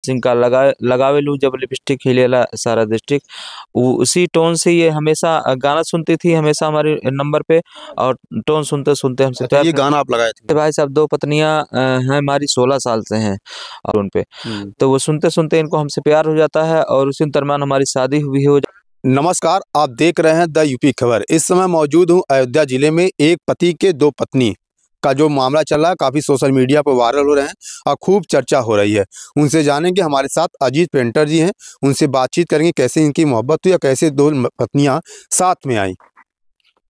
सिंह का लगावे लू जब लिपस्टिक हिलेला सारा डिस्ट्रिक्ट। उसी टोन से ये हमेशा गाना सुनती थी हमेशा हमारे नंबर पे, और टोन सुनते सुनते हमसे अच्छा, प्यार ये गाना आप लगाए थे? भाई साहब 2 पत्नियां हैं हमारी 16 साल से हैं और उन पे, तो वो सुनते सुनते इनको हमसे प्यार हो जाता है और उसी दरमियान हमारी शादी हुई हो। नमस्कार, आप देख रहे हैं द यूपी खबर। इस समय मौजूद हूं अयोध्या जिले में। एक पति के 2 पत्नी का जो मामला चल रहा है, काफ़ी सोशल मीडिया पर वायरल हो रहे हैं और खूब चर्चा हो रही है। उनसे जानेंगे, हमारे साथ अजीत पेंटर जी हैं, उनसे बातचीत करेंगे कैसे इनकी मोहब्बत हुई या कैसे 2 पत्नियां साथ में आई।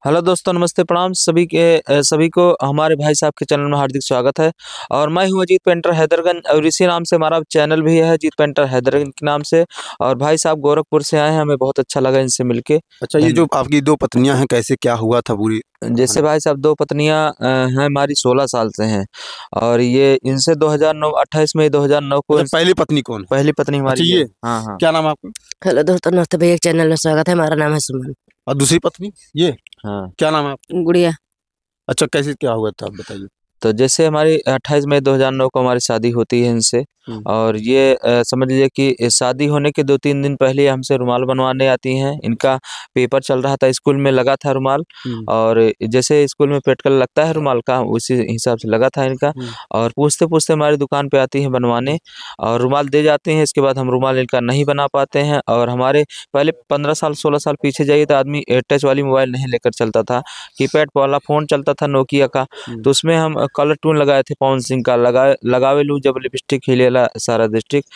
हेलो दोस्तों, नमस्ते प्रणाम सभी को हमारे भाई साहब के चैनल में हार्दिक स्वागत है। और मैं हूं अजीत पेंटर हैदरगंज, और इसी नाम से हमारा चैनल भी है अजीत पेंटर हैदरगंज के नाम से। और भाई साहब गोरखपुर से आए हैं, हमें बहुत अच्छा लगा इनसे मिलके। अच्छा, ये जो आपकी 2 पत्नियां हैं, कैसे क्या हुआ था पूरी? जैसे भाई साहब 2 पत्नियां हैं हमारी 16 साल से हैं, और ये इनसे 2009 28 मई 2009 को अच्छा, पहली पत्नी कौन है? पहली पत्नी हमारी अच्छा, ये हाँ हाँ। क्या नाम है आपका? हेलो दोस्तों, नमस्ते भैया, चैनल में स्वागत है। हमारा नाम है सुमन। और दूसरी पत्नी ये हाँ, क्या नाम है आपका? गुड़िया। अच्छा, कैसे क्या हुआ था आप बताइए। तो जैसे हमारी 28 मई 2009 को हमारी शादी होती है इनसे, और ये समझ लीजिए कि शादी होने के 2-3 दिन पहले हमसे रुमाल बनवाने आती हैं। इनका पेपर चल रहा था, स्कूल में लगा था रुमाल, और जैसे स्कूल में प्रैक्टिकल लगता है रुमाल का, उसी हिसाब से लगा था इनका। और पूछते पूछते हमारी दुकान पे आती हैं बनवाने, और रुमाल दे जाते हैं। इसके बाद हम रुमाल इनका नहीं बना पाते हैं। और हमारे पहले 15 साल 16 साल पीछे जाइए तो आदमी टच वाली मोबाइल नहीं लेकर चलता था, कीपैड वाला फ़ोन चलता था नोकिया का। तो उसमें हम कलर टून लगाए थे पवन सिंह का लगावे लू जब लिपस्टिक हिलेला सारा डिस्ट्रिक्ट।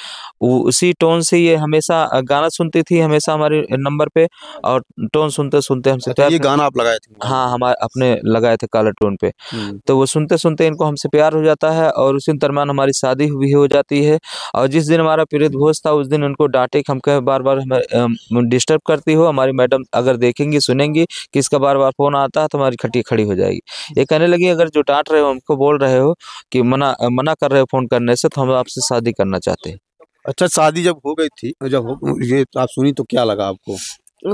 उसी टोन से ये हमेशा गाना सुनती थी हमेशा हमारे नंबर पे, और टोन सुनते सुनते हमसे अच्छा, प्यार ये गाना आप लगाए थे? हाँ, हमारे अपने लगाए थे कलर टोन पे। तो वो सुनते सुनते इनको हमसे प्यार हो जाता है, और उसी दरमियान हमारी शादी भी हो जाती है। और जिस दिन हमारा पीरियड भोज था उस दिन उनको डांटे कि हम कहे बार बार हमें डिस्टर्ब करती हो। हमारी मैडम अगर देखेंगी सुनेंगी कि इसका बार बार फोन आता है तो हमारी खटी खड़ी हो जाएगी। ये कहने लगी अगर जो डांट रहे हो हमको बोल रहे हो कि मना कर रहे हो फोन करने से, तो हम आपसे शादी करना चाहते हैं। अच्छा, शादी जब हो गई थी, ये आप सुनी तो क्या लगा आपको?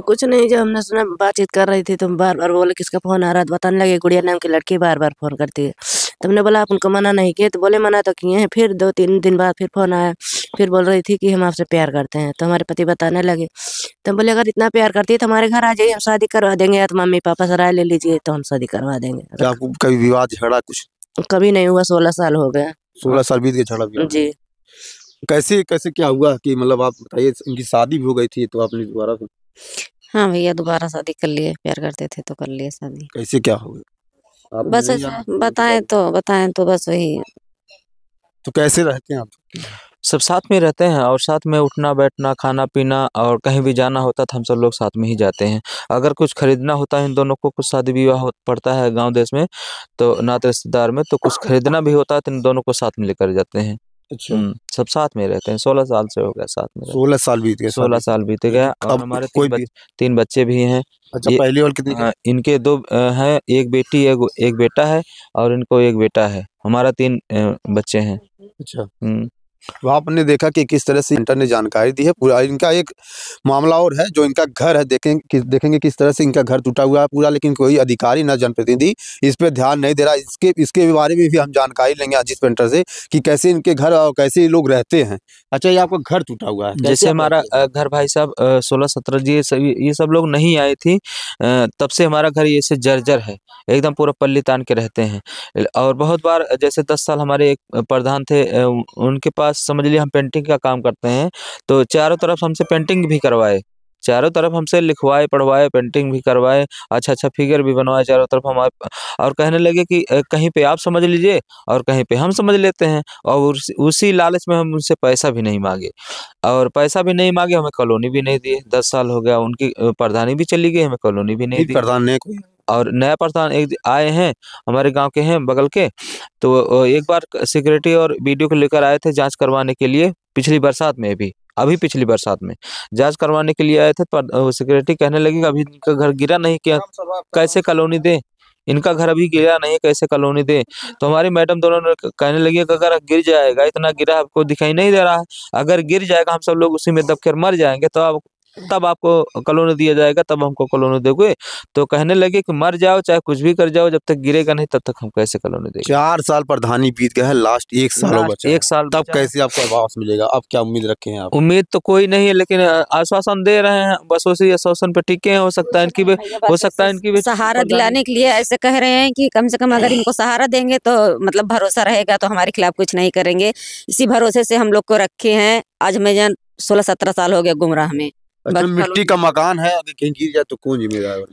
कुछ नहीं, जब हमने सुना बातचीत कर रही थी तो बार बार बोले किसका फोन आ रहा है, तो बताने लगे गुड़िया नाम की लड़की बार बार फोन करती है। तो हमने बोला आप उनको मना नहीं किए, तो बोले मना तो किए हैं। फिर 2-3 दिन बाद फिर फोन आया, फिर बोल रही थी कि हम आपसे प्यार करते हैं। तो हमारे पति बताने लगे, तो हम बोले अगर इतना प्यार करती है तो हमारे घर आ जाइए, हम शादी करवा देंगे, या तो मम्मी पापा से राय ले लीजिए तो हम शादी करवा देंगे। क्या आपको कभी विवाद झगड़ा कुछ? कभी नहीं हुआ, 16 साल हो गए। 16 साल बीत गए, झगड़ा भी? जी। कैसे कैसे क्या हुआ कि मतलब आप बताइए, उनकी शादी भी हो गई थी तो आपने दोबारा से हाँ भैया, दोबारा शादी कर लिए, प्यार करते थे तो कर लिए शादी। कैसे क्या हो गया? आपने बस नहीं ऐसे जाना? बताएं तो बस वही। तो कैसे रहते हैं आप? सब साथ में रहते हैं, और साथ में उठना बैठना खाना पीना, और कहीं भी जाना होता तो हम सब लोग साथ में ही जाते हैं। अगर कुछ खरीदना होता है इन दोनों को, कुछ शादी विवाह पड़ता है गांव देश में तो नाते रिश्तेदार में, तो कुछ खरीदना भी होता है तो इन दोनों को साथ में लेकर जाते हैं। अच्छा, सब साथ में रहते हैं, 16 साल से हो गया साथ में 16 साल बीत गए 16 साल बीत गया। और अब हमारे कोई 3 बच्चे भी हैं। अच्छा, ये पहली और कितनी? हाँ, इनके 2 हैं, एक बेटी एक बेटा है, और इनको एक बेटा है। हमारा 3 बच्चे हैं। अच्छा, हम्म। तो आपने देखा कि किस तरह से इंटर ने जानकारी दी है पूरा। इनका एक मामला और है, जो इनका घर है, देखेंगे किस तरह से इनका घर टूटा हुआ है पूरा, लेकिन कोई अधिकारी न जनप्रतिनिधि इस पे ध्यान नहीं दे रहा। इसके बारे में भी हम जानकारी लेंगे अजीत पेंटर से कि कैसे इनके घर और कैसे ये लोग रहते हैं। अच्छा, ये आपका घर टूटा हुआ है, जैसे हमारा घर भाई साहब 16-17 जी ये सब लोग नहीं आई थी, तब से हमारा घर ये से जर्जर है, एकदम पूरा पल्ली तान के रहते हैं। और बहुत बार जैसे 10 साल हमारे एक प्रधान थे, उनके पास समझ लीजिए हम पेंटिंग का काम करते हैं, तो चारों तरफ हमसे पेंटिंग भी करवाए, चारों तरफ हमसे लिखवाए पढ़वाए, पेंटिंग भी करवाए, अच्छा फिगर भी बनवाए चारों तरफ हमारे। और कहने लगे कि कहीं पे आप समझ लीजिए और कहीं पे हम समझ लेते हैं। और उसी लालच में हम उनसे पैसा भी नहीं मांगे, और पैसा भी नहीं मांगे, हमें कॉलोनी भी नहीं दिए। 10 साल हो गया, उनकी प्रधानी भी चली गई, हमें कॉलोनी भी नहीं दी। प्रधान ने कोई? और नया प्रधान एक आए हैं, हमारे गांव के हैं बगल के, तो एक बार सिक्योरिटी और वीडियो को लेकर आए थे जांच करवाने के लिए, पिछली बरसात में भी, अभी पिछली बरसात में जांच करवाने के लिए आए थे। पर सिक्योरिटी कहने लगी अभी इनका घर गिरा नहीं, क्या कैसे कॉलोनी दें, इनका घर अभी गिरा नहीं, कैसे कॉलोनी दें। तो हमारी मैडम दोनों ने कहने लगी कि अगर गिर जाएगा, इतना गिरा आपको दिखाई नहीं दे रहा है, अगर गिर जाएगा हम सब लोग उसी में दबकर मर जाएंगे, तो आप तब आपको कॉलोनी दिया जाएगा, तब हमको कॉलोनी दोगे। तो कहने लगे कि मर जाओ चाहे कुछ भी कर जाओ, जब तक गिरेगा नहीं तब तक हम कैसे कॉलोनी देंगे। 4 साल प्रधानी बीत गए हैं, लास्ट 1 साल और बचा है। 1 साल तब बचा है। कैसे आपको आवास मिलेगा? अब क्या उम्मीद रखे हैं आप? उम्मीद तो कोई नहीं है, लेकिन आश्वासन दे रहे हैं, बस उसी आश्वासन पे टिके हैं। हो सकता है इनकी भी सहारा दिलाने के लिए ऐसे कह रहे हैं कि कम से कम अगर इनको सहारा देंगे तो मतलब भरोसा रहेगा, तो हमारे खिलाफ कुछ नहीं करेंगे। इसी भरोसे से हम लोग को रखे हैं। आज मैं जान 16-17 साल हो गया गुमराह में। अच्छा, मिट्टी का मकान है, अगर कहीं गिर जाए तो कौन जिम्मेदार है?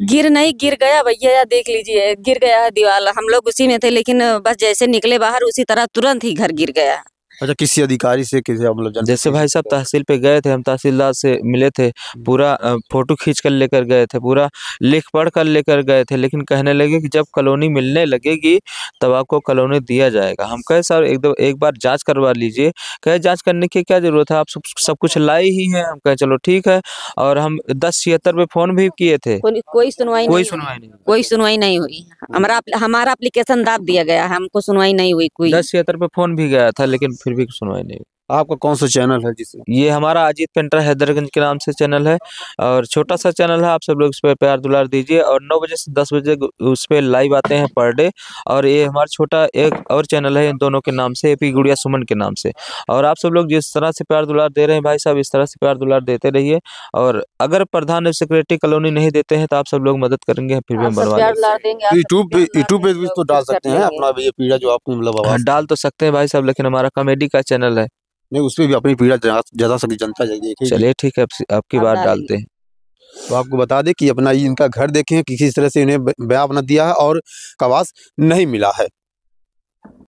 गिर गया भैया, देख लीजिए गिर गया है दीवार। हम लोग उसी में थे, लेकिन बस जैसे निकले बाहर उसी तरह तुरंत ही घर गिर गया। अच्छा, किसी अधिकारी से मतलब जैसे भाई साहब तहसील पे गए थे, हम तहसीलदार से मिले थे, पूरा फोटो खींच कर लेकर गए थे, पूरा लिख पढ़ कर लेकर गए थे, लेकिन कहने लगे कि जब कॉलोनी मिलने लगेगी तब आपको कॉलोनी दिया जाएगा। हम कहे सर एक बार जांच करवा लीजिए। कहे जांच करने की क्या जरूरत है, आप सब कुछ लाए ही हैं। हम कहे चलो ठीक है, और हम 1076 पे फोन भी किए थे, कोई सुनवाई नहीं हुई। हमारा एप्लीकेशन दाब दिया गया, हमको सुनवाई नहीं हुई। कोई 1076 पे फोन भी गया था, लेकिन फिर भी सुनवाई नहीं। आपका कौन सा चैनल है जिससे? ये हमारा अजीत पेंटर हैदरगंज के नाम से चैनल है, और छोटा सा चैनल है। आप सब लोग इस पे प्यार दुलार दीजिए, और 9 बजे से 10 बजे उस पे लाइव आते हैं पर डे। और ये हमारा छोटा एक और चैनल है इन दोनों के नाम से, एपी गुड़िया सुमन के नाम से। और आप सब लोग जिस तरह से प्यार दुलार दे रहे हैं भाई साहब, इस तरह से प्यार दुलार देते रहिए। और अगर प्रधान सेक्रेटरी कॉलोनी नहीं देते हैं तो आप सब लोग मदद करेंगे, फिर भी हम बनवा देंगे। यूट्यूब पे भी तो डाल सकते हैं अपना ये पीड़ा जो आपको मतलब आवाज डाल तो सकते हैं भाई साहब, लेकिन हमारा कॉमेडी का चैनल है, नहीं उसमें भी अपनी पीड़ा ज्यादा से जनता देखेगी। चलिए ठीक है, आपकी बात डालते हैं। तो आपको बता दें कि अपना इनका घर देखें कि किस तरह से इन्हें ब्याह बना दिया है और आवास नहीं मिला है।